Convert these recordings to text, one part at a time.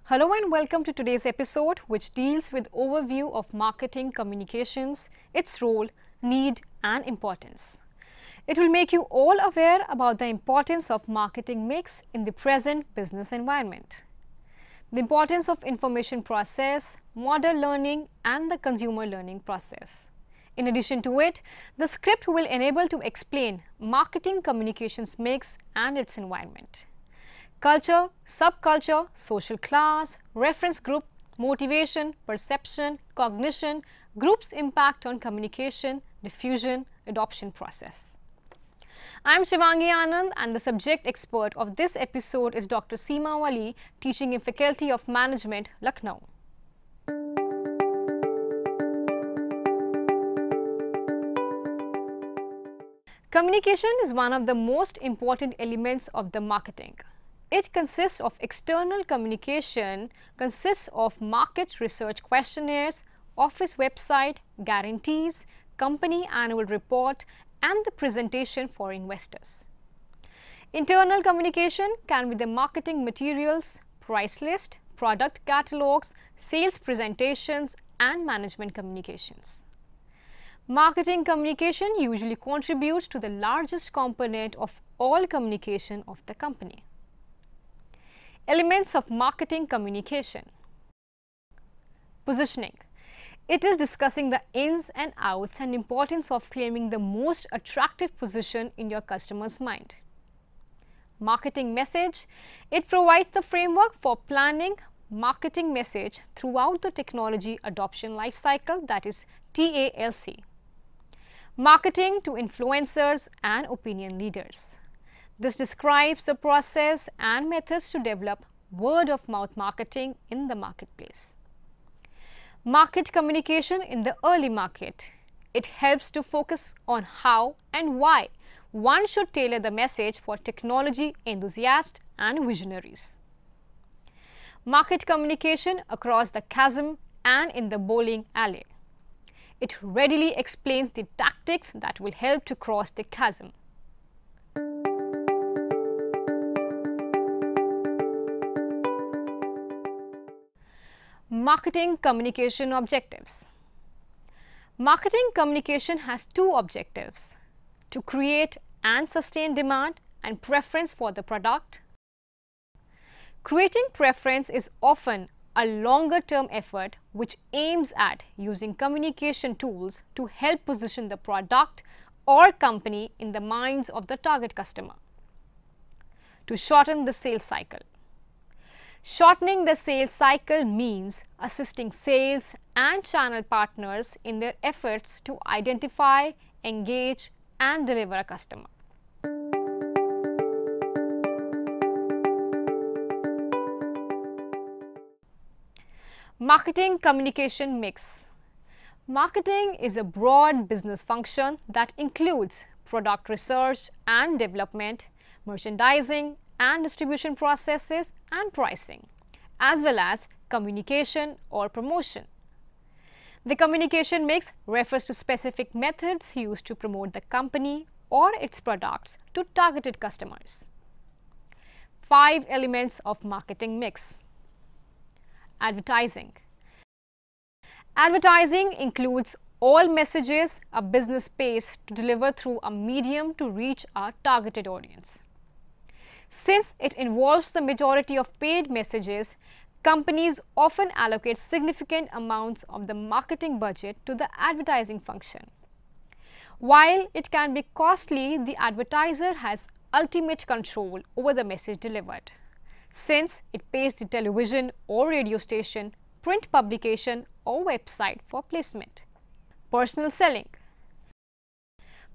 Hello and welcome to today's episode, which deals with overview of marketing communications, its role, need and importance. It will make you all aware about the importance of marketing mix in the present business environment, the importance of information process, model learning and the consumer learning process. In addition to it, the script will enable to explain marketing communications mix and its environment. Culture, subculture, social class, reference group, motivation, perception, cognition, group's impact on communication, diffusion, adoption process. I am Shivangi Anand and the subject expert of this episode is Dr. Seema Wali, teaching in Faculty of Management, Lucknow. Communication is one of the most important elements of the marketing. It consists of external communication, consists of market research questionnaires, office website, guarantees, company annual report and the presentation for investors. Internal communication can be the marketing materials, price list, product catalogs, sales presentations and management communications. Marketing communication usually contributes to the largest component of all communication of the company. Elements of marketing communication. Positioning. It is discussing the ins and outs and importance of claiming the most attractive position in your customer's mind. Marketing message. It provides the framework for planning marketing message throughout the technology adoption life cycle, that is TALC. Marketing to influencers and opinion leaders. This describes the process and methods to develop word-of-mouth marketing in the marketplace. Market communication in the early market. It helps to focus on how and why one should tailor the message for technology enthusiasts and visionaries. Market communication across the chasm and in the bowling alley. It readily explains the tactics that will help to cross the chasm. Marketing communication objectives. Marketing communication has two objectives: to create and sustain demand and preference for the product. Creating preference is often a longer term effort which aims at using communication tools to help position the product or company in the minds of the target customer. To shorten the sales cycle. Shortening the sales cycle means assisting sales and channel partners in their efforts to identify, engage and deliver a customer. Marketing communication mix. Marketing is a broad business function that includes product research and development, merchandising and distribution processes and pricing, as well as communication or promotion. The communication mix refers to specific methods used to promote the company or its products to targeted customers. 5 elements of marketing mix. Advertising. Advertising includes all messages a business pays to deliver through a medium to reach a targeted audience. Since it involves the majority of paid messages, companies often allocate significant amounts of the marketing budget to the advertising function. While it can be costly, the advertiser has ultimate control over the message delivered, since it pays the television or radio station, print publication or website for placement. Personal selling.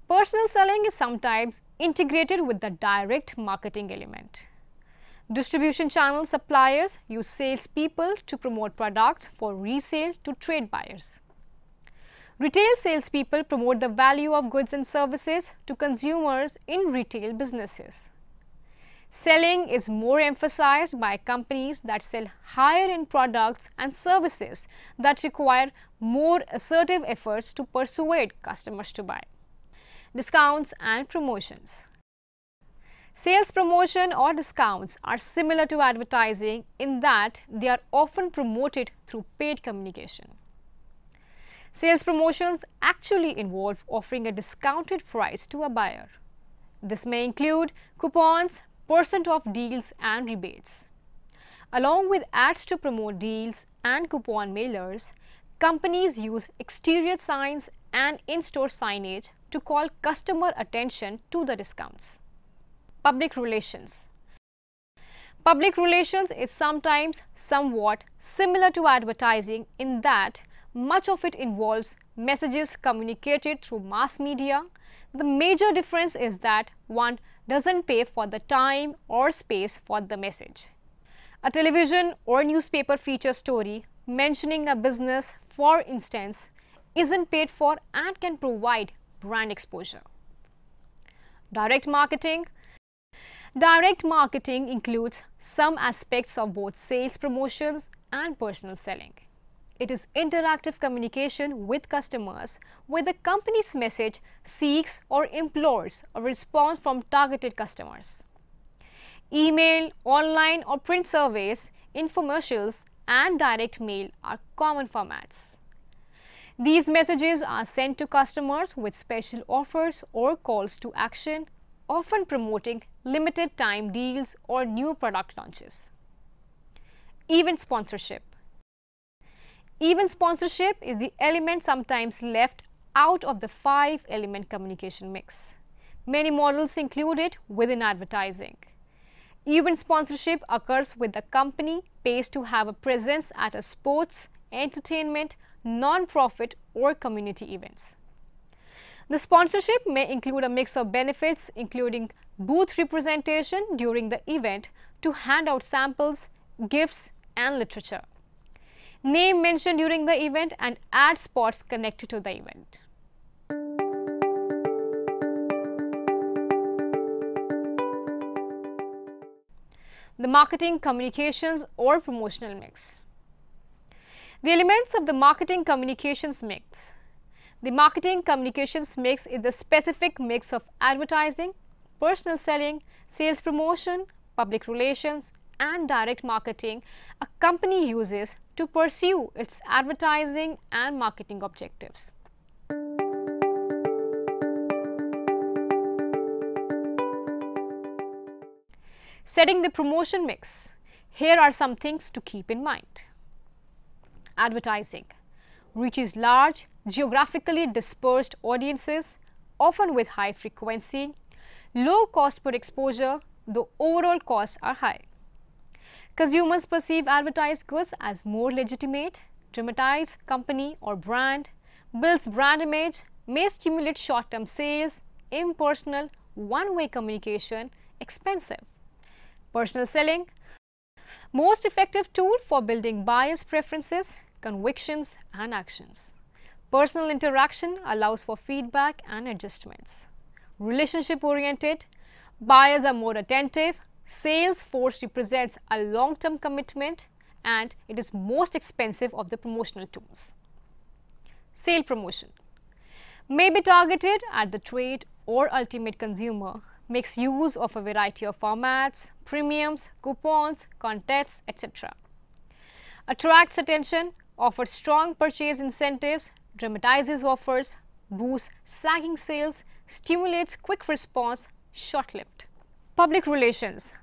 Personal selling is sometimes integrated with the direct marketing element. Distribution channel suppliers use salespeople to promote products for resale to trade buyers. Retail salespeople promote the value of goods and services to consumers in retail businesses. Selling is more emphasized by companies that sell higher-end products and services that require more assertive efforts to persuade customers to buy. Discounts and promotions. Sales promotion or discounts are similar to advertising in that they are often promoted through paid communication. Sales promotions actually involve offering a discounted price to a buyer. This may include coupons, % off deals and rebates. Along with ads to promote deals and coupon mailers, companies use exterior signs and in-store signage to call customer attention to the discounts. Public relations. Public relations is sometimes somewhat similar to advertising in that much of it involves messages communicated through mass media. The major difference is that one doesn't pay for the time or space for the message. A television or newspaper feature story mentioning a business, for instance, isn't paid for and can provide brand exposure. Direct marketing. Direct marketing includes some aspects of both sales promotions and personal selling. It is interactive communication with customers where the company's message seeks or implores a response from targeted customers. Email, online or print surveys, infomercials and direct mail are common formats. These messages are sent to customers with special offers or calls to action, often promoting limited time deals or new product launches. Event sponsorship. Event sponsorship is the element sometimes left out of the 5-element communication mix. Many models include it within advertising. Event sponsorship occurs when the company pays to have a presence at a sports, entertainment, non-profit or community events. The sponsorship may include a mix of benefits including booth representation during the event to hand out samples, gifts and literature. Name mentioned during the event and ad spots connected to the event. The marketing, communications or promotional mix. The elements of the marketing communications mix. The marketing communications mix is the specific mix of advertising, personal selling, sales promotion, public relations and direct marketing a company uses to pursue its advertising and marketing objectives. Setting the promotion mix. Here are some things to keep in mind. Advertising reaches large, geographically dispersed audiences, often with high frequency, low cost per exposure, though overall costs are high. Consumers perceive advertised goods as more legitimate, dramatize company or brand, builds brand image, may stimulate short-term sales, impersonal, one-way communication, expensive. Personal selling, most effective tool for building bias preferences, convictions and actions. Personal interaction allows for feedback and adjustments. Relationship-oriented, buyers are more attentive, sales force represents a long-term commitment and it is most expensive of the promotional tools. Sale promotion may be targeted at the trade or ultimate consumer, makes use of a variety of formats, premiums, coupons, contests, etc. Attracts attention, offers strong purchase incentives, dramatizes offers, boosts sagging sales, stimulates quick response, short-lived. Public relations,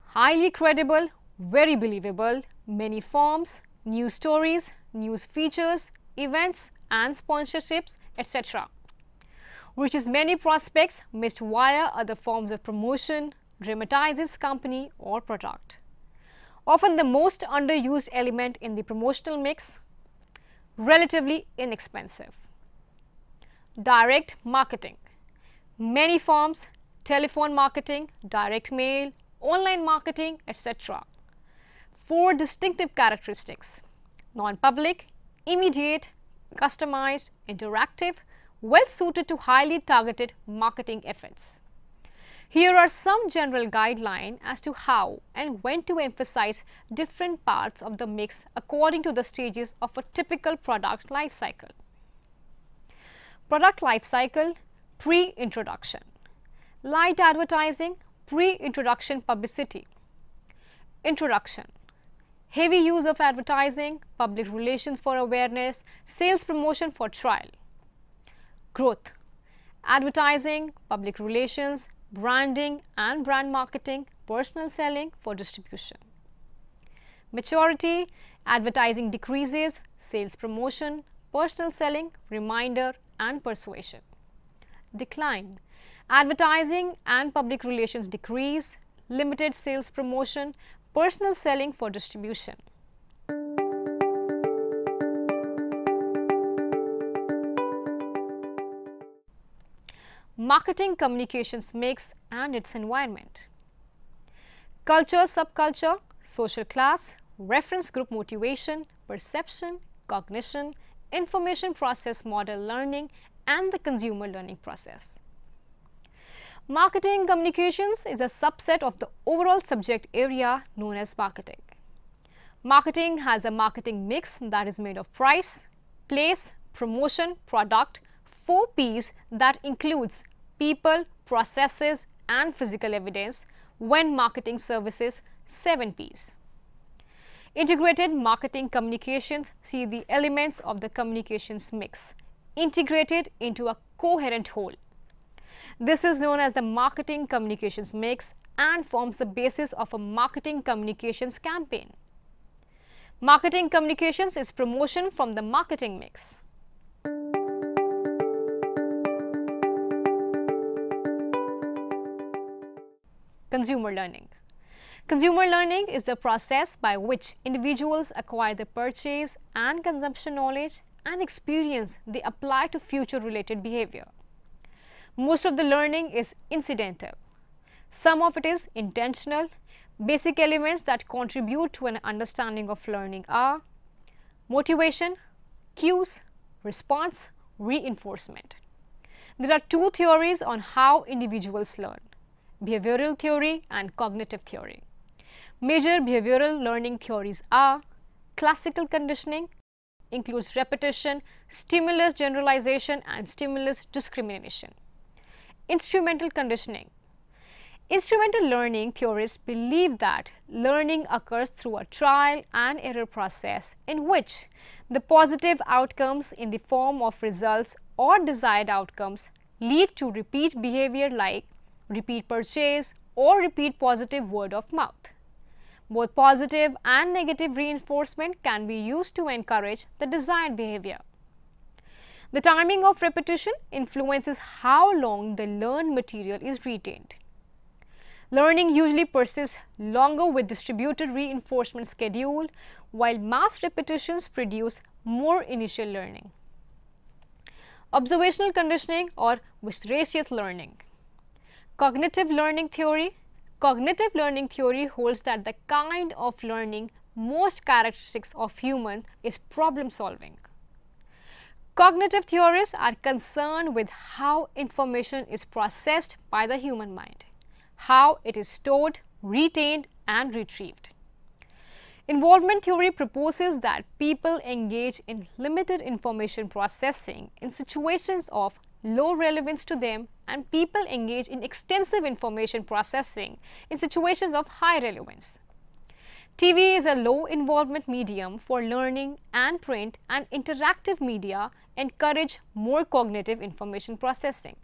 highly credible, very believable, many forms, news stories, news features, events and sponsorships, etc. reaches many prospects missed via other forms of promotion, dramatizes company or product. Often the most underused element in the promotional mix, relatively inexpensive. Direct marketing. Many forms: telephone marketing, direct mail, online marketing, etc. 4 distinctive characteristics: non-public, immediate, customized, interactive, well suited to highly targeted marketing efforts. Here are some general guidelines as to how and when to emphasize different parts of the mix according to the stages of a typical product life cycle. Product life cycle: pre-introduction, light advertising, pre-introduction publicity. Introduction: heavy use of advertising, public relations for awareness, sales promotion for trial. Growth: advertising, public relations, branding and brand marketing, personal selling for distribution. Maturity: advertising decreases, sales promotion, personal selling, reminder and persuasion. Decline: advertising and public relations decrease, limited sales promotion, personal selling for distribution. Marketing communications mix and its environment. Culture, subculture, social class, reference group motivation, perception, cognition, information process model learning, and the consumer learning process. Marketing communications is a subset of the overall subject area known as marketing. Marketing has a marketing mix that is made of price, place, promotion, product, 4 P's that includes people, processes, and physical evidence. When marketing services, 7 P's. Integrated marketing communications see the elements of the communications mix integrated into a coherent whole. This is known as the marketing communications mix and forms the basis of a marketing communications campaign. Marketing communications is promotion from the marketing mix. Consumer learning. Consumer learning is the process by which individuals acquire the purchase and consumption knowledge and experience they apply to future related behavior. Most of the learning is incidental. Some of it is intentional. Basic elements that contribute to an understanding of learning are motivation, cues, response, reinforcement. There are 2 theories on how individuals learn: behavioral theory and cognitive theory. Major behavioral learning theories are classical conditioning, includes repetition, stimulus generalization, and stimulus discrimination. Instrumental conditioning. Instrumental learning theorists believe that learning occurs through a trial and error process in which the positive outcomes in the form of results or desired outcomes lead to repeat behavior like repeat purchase or repeat positive word of mouth. Both positive and negative reinforcement can be used to encourage the desired behavior. The timing of repetition influences how long the learned material is retained. Learning usually persists longer with distributed reinforcement schedule, while mass repetitions produce more initial learning. Observational conditioning or Vicarious learning. Cognitive learning theory. Cognitive learning theory holds that the kind of learning most characteristics of human is problem solving. Cognitive theorists are concerned with how information is processed by the human mind, how it is stored, retained, and retrieved. Involvement theory proposes that people engage in limited information processing in situations of low relevance to them, and people engage in extensive information processing in situations of high relevance. TV is a low involvement medium for learning, and print and interactive media encourage more cognitive information processing.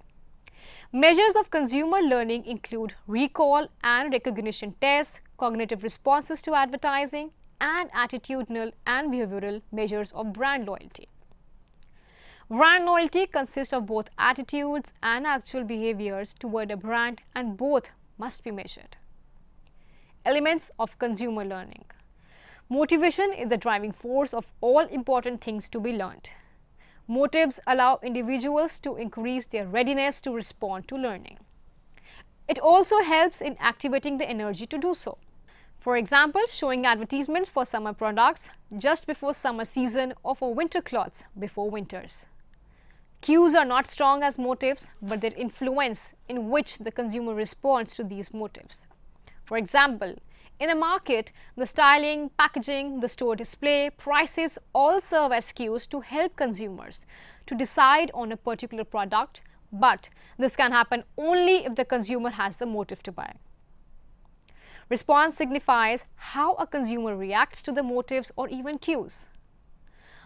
Measures of consumer learning include recall and recognition tests, cognitive responses to advertising, and attitudinal and behavioral measures of brand loyalty. Brand loyalty consists of both attitudes and actual behaviors toward a brand, and both must be measured. Elements of consumer learning. Motivation is the driving force of all important things to be learned. Motives allow individuals to increase their readiness to respond to learning. It also helps in activating the energy to do so. For example, showing advertisements for summer products just before summer season or for winter clothes before winters. Cues are not strong as motives, but their influence in which the consumer responds to these motives. For example, in a market, the styling, packaging, the store display, prices all serve as cues to help consumers to decide on a particular product, but this can happen only if the consumer has the motive to buy. Response signifies how a consumer reacts to the motives or even cues.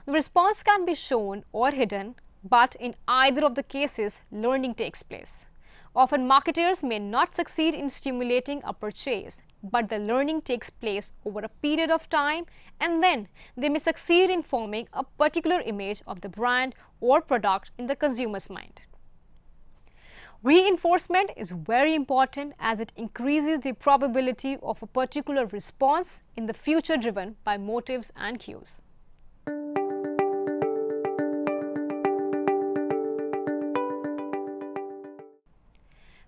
The response can be shown or hidden, but in either of the cases, learning takes place. Often marketers may not succeed in stimulating a purchase, but the learning takes place over a period of time, and then they may succeed in forming a particular image of the brand or product in the consumer's mind. Reinforcement is very important as it increases the probability of a particular response in the future driven by motives and cues.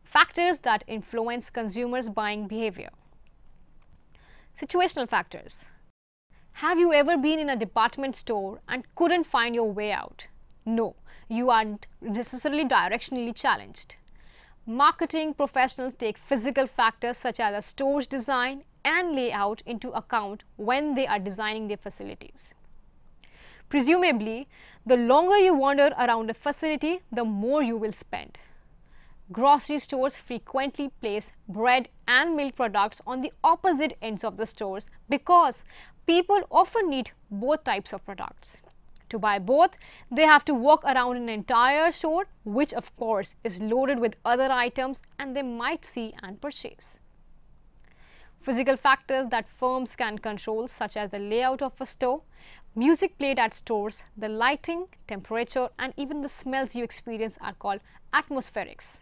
Factors that influence consumers' buying behavior. Situational factors. Have you ever been in a department store and couldn't find your way out? No, you aren't necessarily directionally challenged. Marketing professionals take physical factors such as a store's design and layout into account when they are designing their facilities. Presumably, the longer you wander around a facility, the more you will spend. Grocery stores frequently place bread and milk products on the opposite ends of the stores because people often need both types of products. To buy both, they have to walk around an entire store, which of course is loaded with other items and they might see and purchase. Physical factors that firms can control, such as the layout of a store, music played at stores, the lighting, temperature, and even the smells you experience are called atmospherics.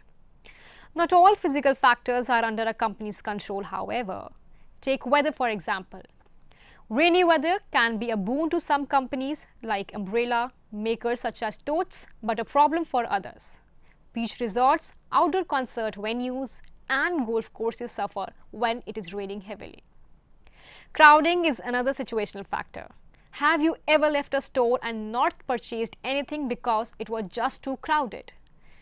Not all physical factors are under a company's control, however. Take weather for example. Rainy weather can be a boon to some companies like umbrella makers such as totes, but a problem for others. Beach resorts, outdoor concert venues, and golf courses suffer when it is raining heavily. Crowding is another situational factor. Have you ever left a store and not purchased anything because it was just too crowded?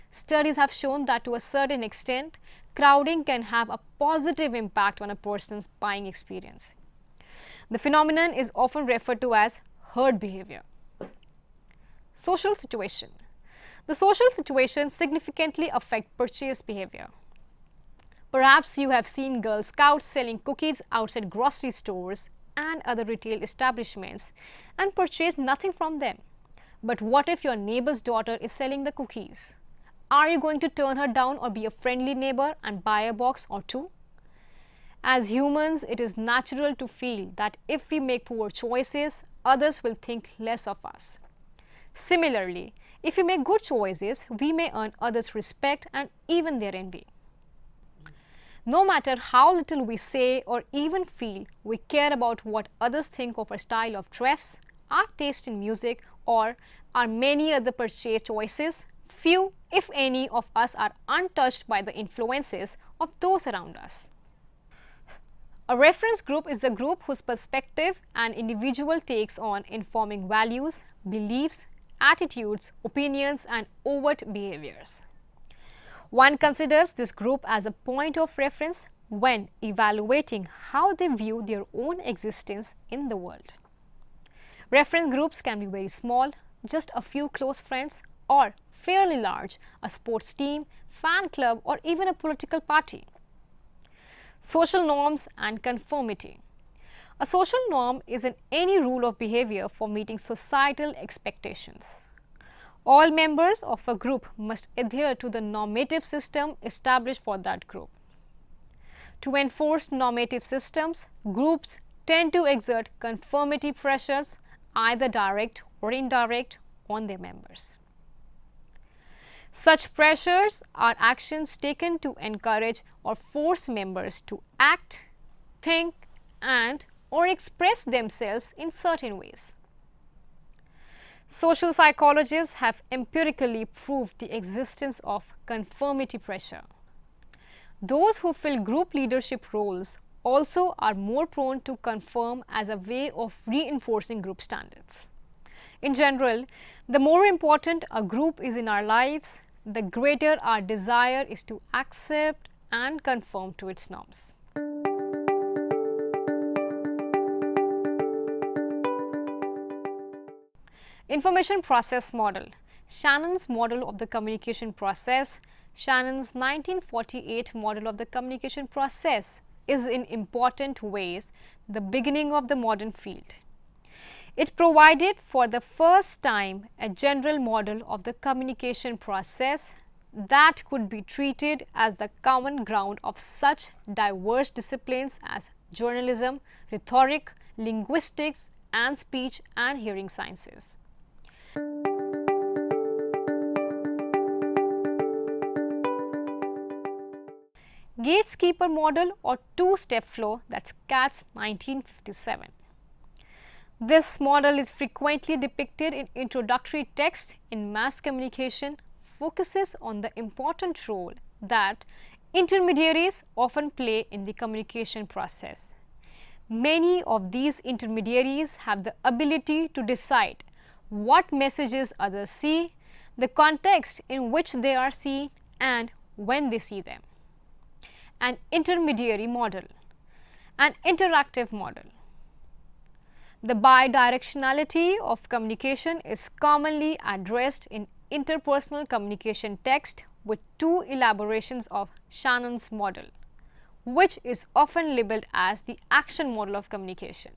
Studies have shown that to a certain extent, crowding can have a positive impact on a person's buying experience. The phenomenon is often referred to as herd behavior. Social situation. The social situation significantly affects purchase behavior. Perhaps you have seen Girl Scouts selling cookies outside grocery stores and other retail establishments and purchased nothing from them. But what if your neighbor's daughter is selling the cookies? Are you going to turn her down or be a friendly neighbor and buy a box or two? As humans, it is natural to feel that if we make poor choices, others will think less of us. Similarly, if we make good choices, we may earn others' respect and even their envy. No matter how little we say or even feel, we care about what others think of our style of dress, our taste in music, or our many other purchase choices. Few, if any, of us are untouched by the influences of those around us. A reference group is the group whose perspective an individual takes on informing values, beliefs, attitudes, opinions, and overt behaviors. One considers this group as a point of reference when evaluating how they view their own existence in the world. Reference groups can be very small, just a few close friends, or fairly large, a sports team, fan club, or even a political party. Social norms and conformity. A social norm is any rule of behavior for meeting societal expectations. All members of a group must adhere to the normative system established for that group. To enforce normative systems, groups tend to exert conformity pressures, either direct or indirect, on their members. Such pressures are actions taken to encourage or force members to act, think, and or express themselves in certain ways. Social psychologists have empirically proved the existence of conformity pressure. Those who fill group leadership roles also are more prone to conform as a way of reinforcing group standards. In general, the more important a group is in our lives, the greater our desire is to accept and conform to its norms. Information process model. Shannon's model of the communication process. Shannon's 1948 model of the communication process is in important ways the beginning of the modern field. It provided for the first time a general model of the communication process that could be treated as the common ground of such diverse disciplines as journalism, rhetoric, linguistics, and speech and hearing sciences. GATEKEEPER model or two-step flow, that's KATZ 1957. This model is frequently depicted in introductory text in mass communication, focuses on the important role that intermediaries often play in the communication process. Many of these intermediaries have the ability to decide what messages others see, the context in which they are seen, and when they see them. An intermediary model, an interactive model. The bidirectionality of communication is commonly addressed in interpersonal communication text with two elaborations of Shannon's model, which is often labeled as the action model of communication.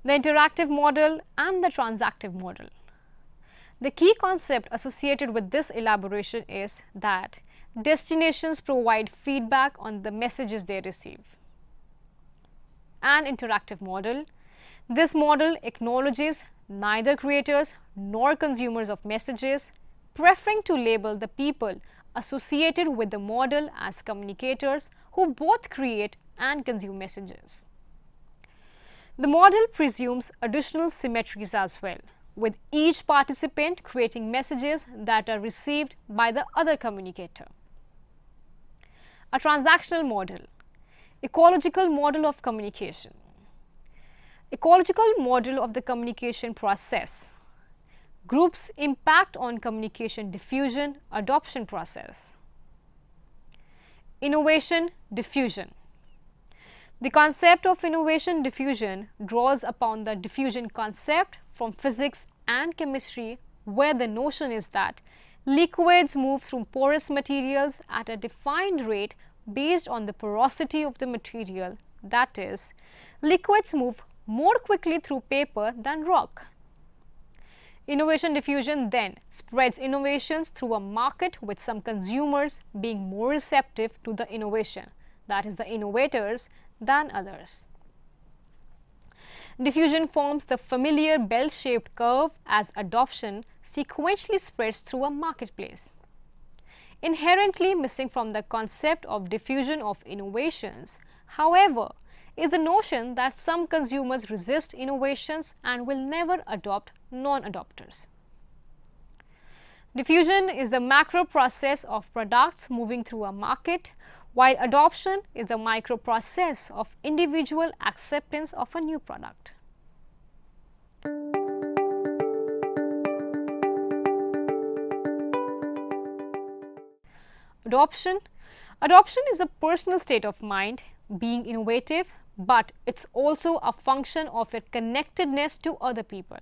The interactive model and the transactive model. The key concept associated with this elaboration is that destinations provide feedback on the messages they receive. An interactive model. This model acknowledges neither creators nor consumers of messages, preferring to label the people associated with the model as communicators who both create and consume messages. The model presumes additional symmetries as well, with each participant creating messages that are received by the other communicator. A transactional model, ecological model of communication. Ecological model of the communication process. Groups' impact on communication diffusion adoption process. Innovation diffusion. The concept of innovation diffusion draws upon the diffusion concept from physics and chemistry, where the notion is that liquids move through porous materials at a defined rate based on the porosity of the material, that is, liquids move more quickly through paper than rock. Innovation diffusion then spreads innovations through a market with some consumers being more receptive to the innovation, that is the innovators, than others. Diffusion forms the familiar bell-shaped curve as adoption sequentially spreads through a marketplace. Inherently missing from the concept of diffusion of innovations, however, is the notion that some consumers resist innovations and will never adopt non-adopters. Diffusion is the macro process of products moving through a market, while adoption is the micro process of individual acceptance of a new product. Adoption. Adoption is a personal state of mind, being innovative, but it's also a function of your connectedness to other people.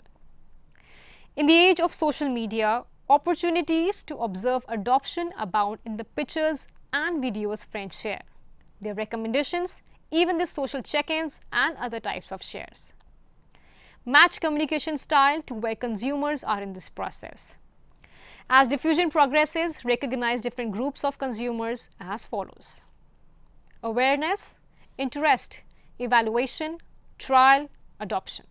In the age of social media, opportunities to observe adoption abound in the pictures and videos friends share, their recommendations, even the social check-ins and other types of shares. Match communication style to where consumers are in this process. As diffusion progresses, recognize different groups of consumers as follows: awareness, interest, evaluation, trial, adoption.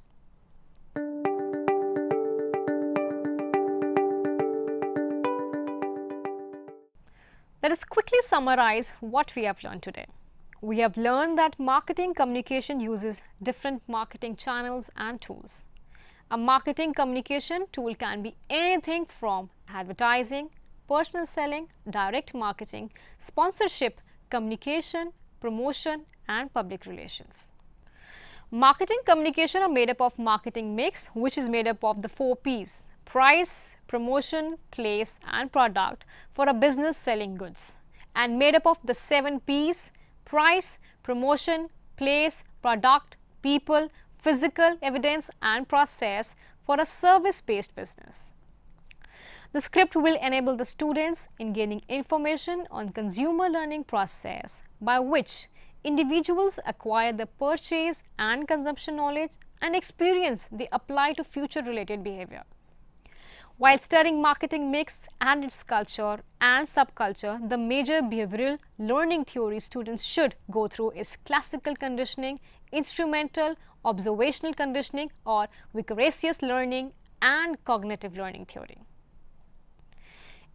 Let us quickly summarize what we have learned today. We have learned that marketing communication uses different marketing channels and tools. A marketing communication tool can be anything from advertising, personal selling, direct marketing, sponsorship, communication, promotion, and public relations. Marketing communication are made up of marketing mix, which is made up of the 4 P's: price, promotion, place, and product for a business selling goods, and made up of the 7 P's: price, promotion, place, product, people, physical evidence, and process for a service-based business. The script will enable the students in gaining information on consumer learning process by which individuals acquire the purchase and consumption knowledge and experience they apply to future related behavior. While studying marketing mix and its culture and subculture, the major behavioral learning theory students should go through is classical conditioning, instrumental, observational conditioning or Vicarious learning and cognitive learning theory.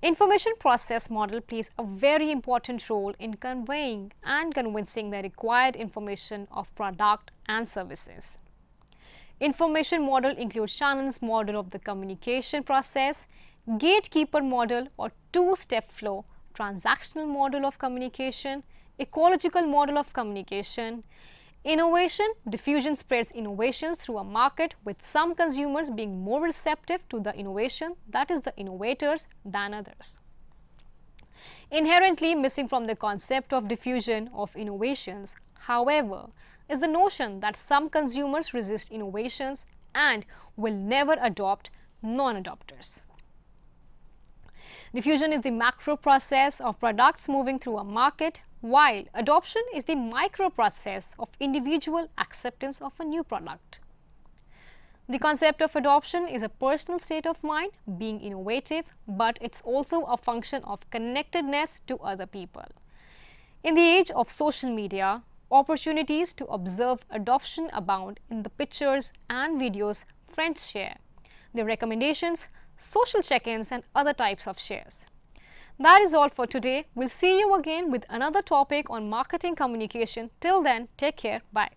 Information process model plays a very important role in conveying and convincing the required information of product and services. Information model includes Shannon's model of the communication process, gatekeeper model or two-step flow, transactional model of communication, ecological model of communication. Innovation, diffusion spreads innovations through a market with some consumers being more receptive to the innovation, that is the innovators, than others. Inherently missing from the concept of diffusion of innovations, however, is the notion that some consumers resist innovations and will never adopt non-adopters. Diffusion is the macro process of products moving through a market, while adoption is the micro process of individual acceptance of a new product. The concept of adoption is a personal state of mind, being innovative, but it's also a function of connectedness to other people. In the age of social media, opportunities to observe adoption abound in the pictures and videos friends share, their recommendations, social check-ins and other types of shares. That is all for today. We'll see you again with another topic on marketing communication. Till then, take care. Bye.